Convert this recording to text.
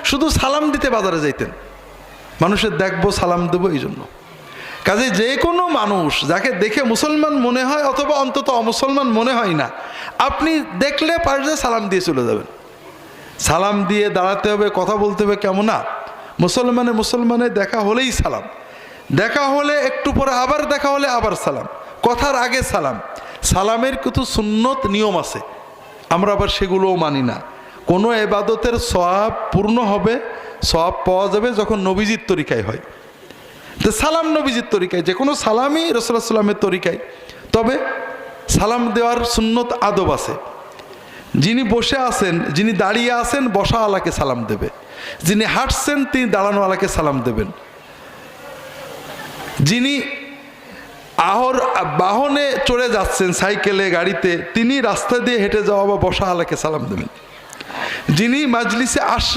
শুধু সালাম দিতে বাজারে যাইতেন, মানুষের দেখবো সালাম দেবো এই জন্য। কাজে যে কোনো মানুষ যাকে দেখে মুসলমান মনে হয় অথবা অন্তত অমুসলমান মনে হয় না, আপনি দেখলে পারলে সালাম দিয়ে চলে যাবেন। সালাম দিয়ে দাঁড়াতে হবে, কথা বলতে হবে, কেমন না? মুসলমানে দেখা হলেই সালাম, দেখা হলে একটু পরে আবার দেখা হলে আবার সালাম, কথার আগে সালাম। সালামের কিছু সুন্নত নিয়ম আছে, আমরা আবার সেগুলোও মানি না। কোনো ইবাদতের সওয়াব পূর্ণ হবে, সওয়াব পাওয়া যাবে যখন নবীজির তরিকায় হয়। তো সালাম নবীজির তরিকায়, যে কোনো সালামই রাসূলুল্লাহ সাল্লামের তরিকায়। তবে সালাম দেওয়ার সুন্নত আদব আছে। যিনি বসে আছেন, যিনি দাঁড়িয়ে আছেন, বসাওয়ালাকে সালাম দেবে। যিনি হাঁটছেন তিনি দাঁড়ানোওয়ালাকে সালাম দেবেন। যিনি বাহনে চড়ে যাচ্ছেন, সাইকেলে, গাড়িতে, তিনি রাস্তা দিয়ে হেঁটে যাওয়া বা বসাওয়ালাকে সালাম দেবেন। যিনি মাজলিসে আসলে